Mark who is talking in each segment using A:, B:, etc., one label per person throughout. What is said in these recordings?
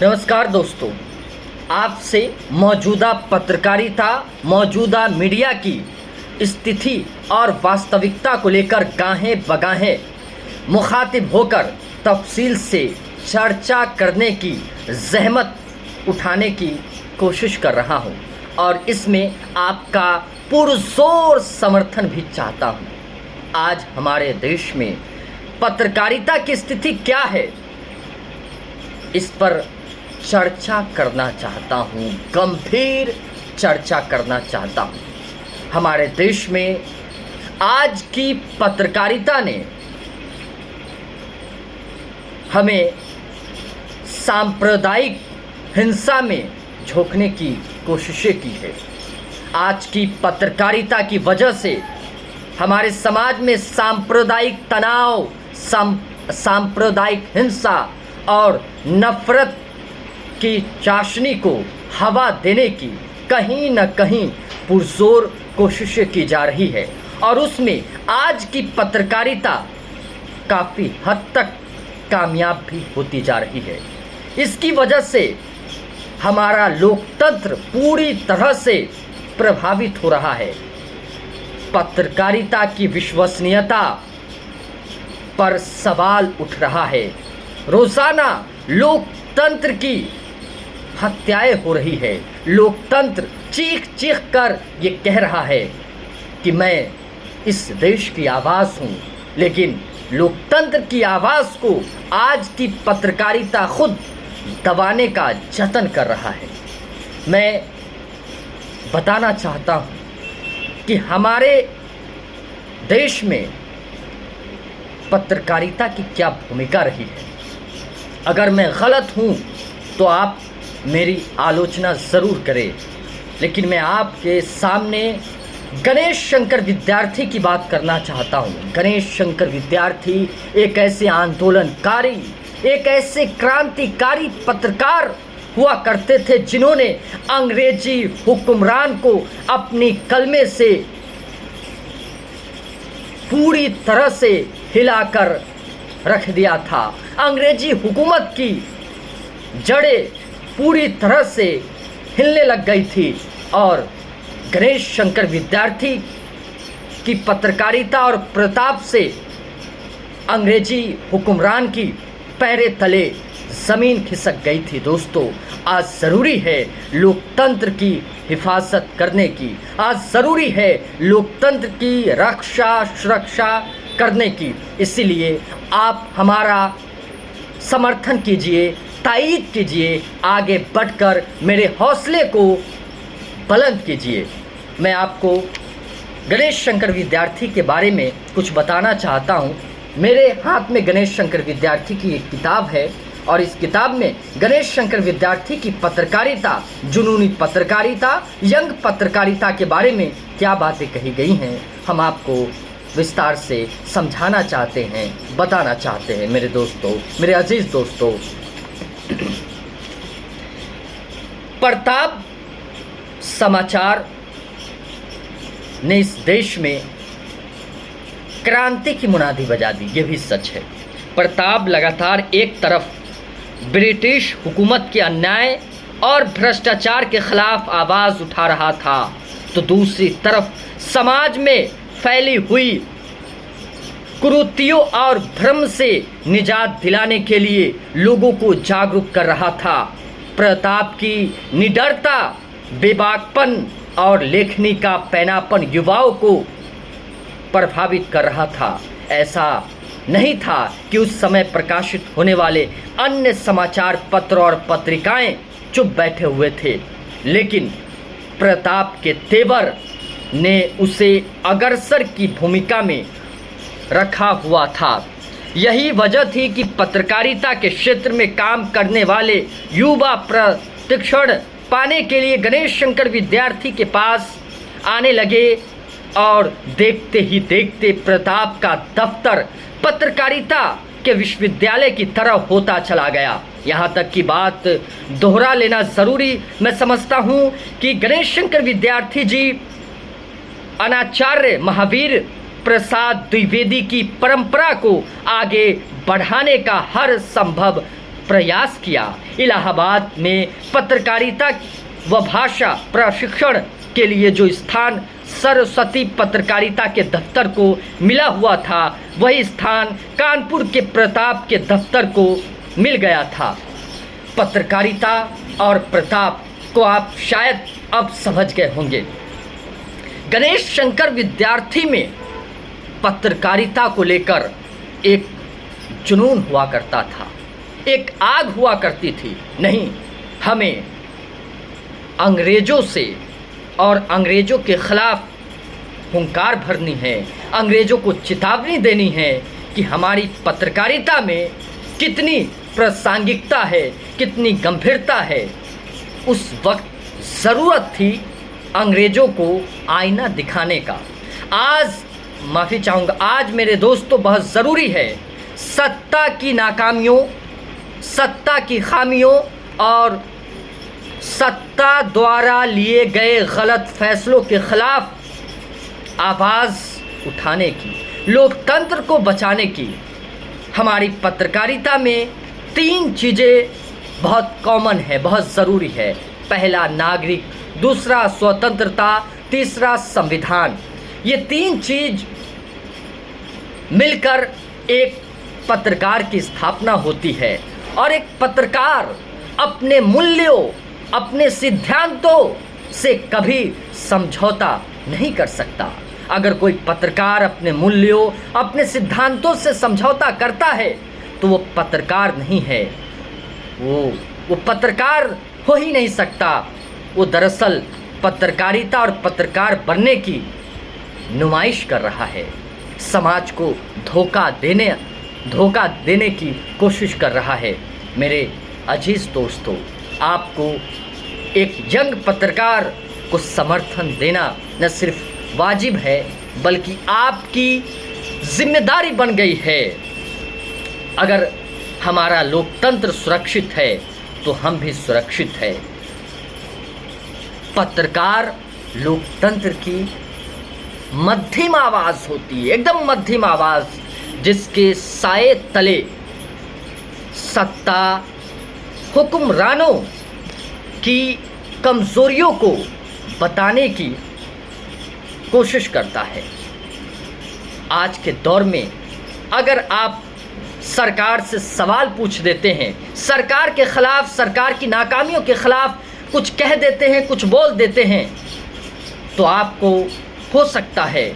A: नमस्कार दोस्तों, आपसे मौजूदा पत्रकारिता, मौजूदा मीडिया की स्थिति और वास्तविकता को लेकर गाहें बगाहें मुखातिब होकर तफसील से चर्चा करने की जहमत उठाने की कोशिश कर रहा हूं और इसमें आपका पुरजोर समर्थन भी चाहता हूं। आज हमारे देश में पत्रकारिता की स्थिति क्या है, इस पर चर्चा करना चाहता हूँ, गंभीर चर्चा करना चाहता हूँ। हमारे देश में आज की पत्रकारिता ने हमें सांप्रदायिक हिंसा में झोंकने की कोशिशें की है। आज की पत्रकारिता की वजह से हमारे समाज में सांप्रदायिक तनाव, सांप्रदायिक हिंसा और नफरत की चाशनी को हवा देने की कहीं न कहीं पुरजोर कोशिशें की जा रही है और उसमें आज की पत्रकारिता काफ़ी हद तक कामयाब भी होती जा रही है। इसकी वजह से हमारा लोकतंत्र पूरी तरह से प्रभावित हो रहा है। पत्रकारिता की विश्वसनीयता पर सवाल उठ रहा है। रोज़ाना लोकतंत्र की हत्याएं हो रही है। लोकतंत्र चीख चीख कर ये कह रहा है कि मैं इस देश की आवाज़ हूँ, लेकिन लोकतंत्र की आवाज़ को आज की पत्रकारिता खुद दबाने का जतन कर रहा है। मैं बताना चाहता हूँ कि हमारे देश में पत्रकारिता की क्या भूमिका रही है। अगर मैं गलत हूँ तो आप मेरी आलोचना ज़रूर करें, लेकिन मैं आपके सामने गणेश शंकर विद्यार्थी की बात करना चाहता हूँ। गणेश शंकर विद्यार्थी एक ऐसे आंदोलनकारी, एक ऐसे क्रांतिकारी पत्रकार हुआ करते थे जिन्होंने अंग्रेजी हुक्मरान को अपनी कलमे से पूरी तरह से हिलाकर रख दिया था। अंग्रेजी हुकूमत की जड़ें पूरी तरह से हिलने लग गई थी और गणेश शंकर विद्यार्थी की पत्रकारिता और प्रताप से अंग्रेजी हुक्मरान की पैरे तले ज़मीन खिसक गई थी। दोस्तों, आज ज़रूरी है लोकतंत्र की हिफाजत करने की, आज ज़रूरी है लोकतंत्र की रक्षा सुरक्षा करने की। इसीलिए आप हमारा समर्थन कीजिए, तायीद कीजिए, आगे बढ़कर मेरे हौसले को बुलंद कीजिए। मैं आपको गणेश शंकर विद्यार्थी के बारे में कुछ बताना चाहता हूँ। मेरे हाथ में गणेश शंकर विद्यार्थी की एक किताब है और इस किताब में गणेश शंकर विद्यार्थी की पत्रकारिता, जुनूनी पत्रकारिता, यंग पत्रकारिता के बारे में क्या बातें कही गई हैं, हम आपको विस्तार से समझाना चाहते हैं, बताना चाहते हैं। मेरे दोस्तों, मेरे अजीज़ दोस्तों, प्रताप समाचार ने इस देश में क्रांति की मुनादी बजा दी, ये भी सच है। प्रताप लगातार एक तरफ ब्रिटिश हुकूमत के अन्याय और भ्रष्टाचार के खिलाफ आवाज़ उठा रहा था, तो दूसरी तरफ समाज में फैली हुई कुरीतियों और भ्रम से निजात दिलाने के लिए लोगों को जागरूक कर रहा था। प्रताप की निडरता, बेबाकपन और लेखनी का पैनापन युवाओं को प्रभावित कर रहा था। ऐसा नहीं था कि उस समय प्रकाशित होने वाले अन्य समाचार पत्र और पत्रिकाएं चुप बैठे हुए थे, लेकिन प्रताप के तेवर ने उसे अग्रसर की भूमिका में रखा हुआ था। यही वजह थी कि पत्रकारिता के क्षेत्र में काम करने वाले युवा प्रशिक्षण पाने के लिए गणेश शंकर विद्यार्थी के पास आने लगे और देखते ही देखते प्रताप का दफ्तर पत्रकारिता के विश्वविद्यालय की तरह होता चला गया। यहाँ तक की बात दोहरा लेना ज़रूरी मैं समझता हूँ कि गणेश शंकर विद्यार्थी जी अनाचार्य महावीर प्रसाद द्विवेदी की परंपरा को आगे बढ़ाने का हर संभव प्रयास किया। इलाहाबाद में पत्रकारिता व भाषा प्रशिक्षण के लिए जो स्थान सरस्वती पत्रकारिता के दफ्तर को मिला हुआ था, वही स्थान कानपुर के प्रताप के दफ्तर को मिल गया था। पत्रकारिता और प्रताप को आप शायद अब समझ गए होंगे। गणेश शंकर विद्यार्थी में पत्रकारिता को लेकर एक जुनून हुआ करता था, एक आग हुआ करती थी। नहीं, हमें अंग्रेज़ों से और अंग्रेज़ों के ख़िलाफ़ हुंकार भरनी है, अंग्रेज़ों को चेतावनी देनी है कि हमारी पत्रकारिता में कितनी प्रासंगिकता है, कितनी गंभीरता है। उस वक्त ज़रूरत थी अंग्रेज़ों को आईना दिखाने का। आज माफ़ी चाहूँगा, आज मेरे दोस्तों बहुत ज़रूरी है सत्ता की नाकामियों, सत्ता की खामियों और सत्ता द्वारा लिए गए गलत फैसलों के खिलाफ आवाज़ उठाने की, लोकतंत्र को बचाने की। हमारी पत्रकारिता में 3 चीज़ें बहुत कॉमन है, बहुत ज़रूरी है। पहला नागरिक, दूसरा स्वतंत्रता, तीसरा संविधान। ये 3 चीज़ मिलकर एक पत्रकार की स्थापना होती है। और एक पत्रकार अपने मूल्यों, अपने सिद्धांतों से कभी समझौता नहीं कर सकता। अगर कोई पत्रकार अपने मूल्यों, अपने सिद्धांतों से समझौता करता है तो वो पत्रकार नहीं है, वो पत्रकार हो ही नहीं सकता। वो दरअसल पत्रकारिता और पत्रकार बनने की नुमाइश कर रहा है, समाज को धोखा देने की कोशिश कर रहा है। मेरे अजीज़ दोस्तों, आपको एक यंग पत्रकार को समर्थन देना न सिर्फ वाजिब है, बल्कि आपकी जिम्मेदारी बन गई है। अगर हमारा लोकतंत्र सुरक्षित है तो हम भी सुरक्षित है। पत्रकार लोकतंत्र की मध्यम आवाज़ होती है, एकदम मध्यम आवाज़, जिसके साए तले सत्ता हुक्मरानों की कमज़ोरियों को बताने की कोशिश करता है। आज के दौर में अगर आप सरकार से सवाल पूछ देते हैं, सरकार के ख़िलाफ़, सरकार की नाकामियों के ख़िलाफ़ कुछ कह देते हैं, कुछ बोल देते हैं, तो आपको हो सकता है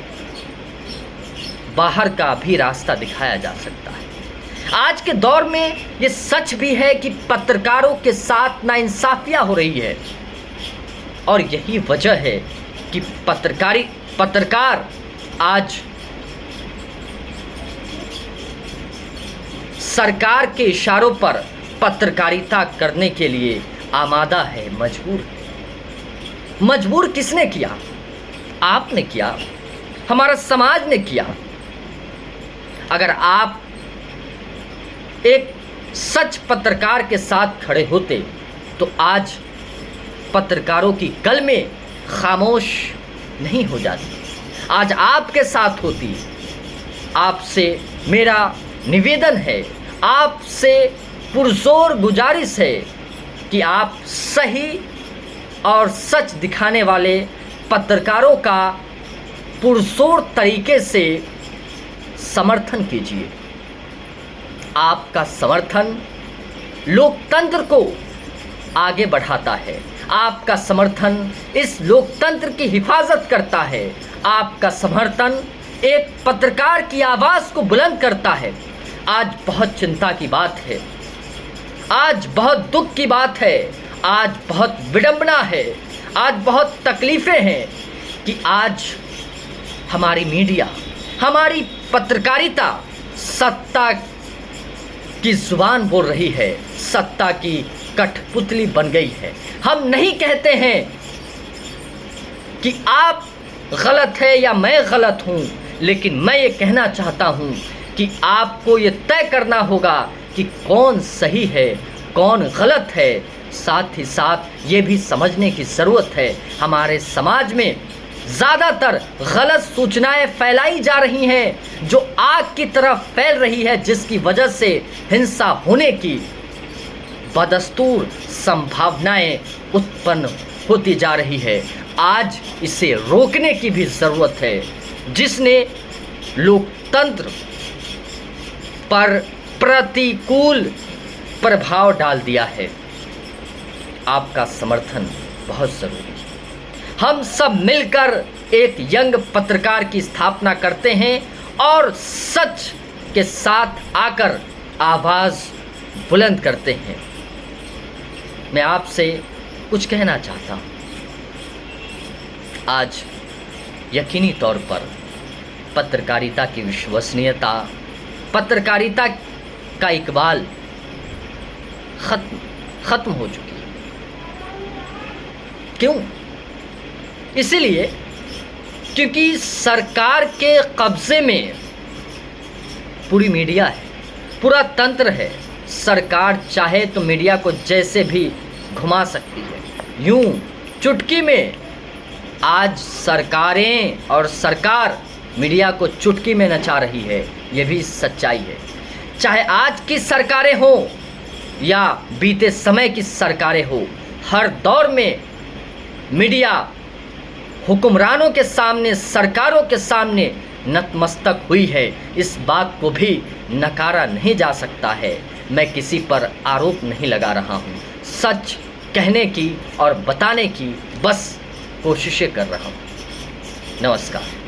A: बाहर का भी रास्ता दिखाया जा सकता है। आज के दौर में ये सच भी है कि पत्रकारों के साथ नाइंसाफ़ियाँ हो रही है, और यही वजह है कि पत्रकार आज सरकार के इशारों पर पत्रकारिता करने के लिए आमादा है, मजबूर है। मजबूर किसने किया? आपने किया, हमारा समाज ने किया। अगर आप एक सच पत्रकार के साथ खड़े होते तो आज पत्रकारों की कलमें खामोश नहीं हो जाती, आज आपके साथ होती। आपसे मेरा निवेदन है, आपसे पुरजोर गुजारिश है कि आप सही और सच दिखाने वाले पत्रकारों का पुरजोर तरीके से समर्थन कीजिए। आपका समर्थन लोकतंत्र को आगे बढ़ाता है, आपका समर्थन इस लोकतंत्र की हिफाजत करता है, आपका समर्थन एक पत्रकार की आवाज़ को बुलंद करता है। आज बहुत चिंता की बात है, आज बहुत दुख की बात है, आज बहुत विडंबना है, आज बहुत तकलीफ़ें हैं कि आज हमारी मीडिया, हमारी पत्रकारिता सत्ता की ज़ुबान बोल रही है, सत्ता की कठपुतली बन गई है। हम नहीं कहते हैं कि आप गलत है या मैं गलत हूँ, लेकिन मैं ये कहना चाहता हूँ कि आपको ये तय करना होगा कि कौन सही है, कौन गलत है। साथ ही साथ ये भी समझने की ज़रूरत है, हमारे समाज में ज़्यादातर गलत सूचनाएं फैलाई जा रही हैं, जो आग की तरफ फैल रही है, जिसकी वजह से हिंसा होने की बदस्तूर संभावनाएं उत्पन्न होती जा रही है। आज इसे रोकने की भी ज़रूरत है, जिसने लोकतंत्र पर प्रतिकूल प्रभाव डाल दिया है। आपका समर्थन बहुत ज़रूरी है। हम सब मिलकर एक यंग पत्रकार की स्थापना करते हैं और सच के साथ आकर आवाज़ बुलंद करते हैं। मैं आपसे कुछ कहना चाहता हूँ। आज यकीनी तौर पर पत्रकारिता की विश्वसनीयता, पत्रकारिता का इकबाल खत्म हो चुकी है। क्यों? इसीलिए क्योंकि सरकार के कब्जे में पूरी मीडिया है, पूरा तंत्र है। सरकार चाहे तो मीडिया को जैसे भी घुमा सकती है। यूं चुटकी में आज सरकारें और सरकार मीडिया को चुटकी में नचा रही है। ये भी सच्चाई है। चाहे आज की सरकारें हो या बीते समय की सरकारें हो, हर दौर में मीडिया हुक्मरानों के सामने, सरकारों के सामने नतमस्तक हुई है। इस बात को भी नकारा नहीं जा सकता है। मैं किसी पर आरोप नहीं लगा रहा हूँ, सच कहने की और बताने की बस कोशिशें कर रहा हूँ। नमस्कार।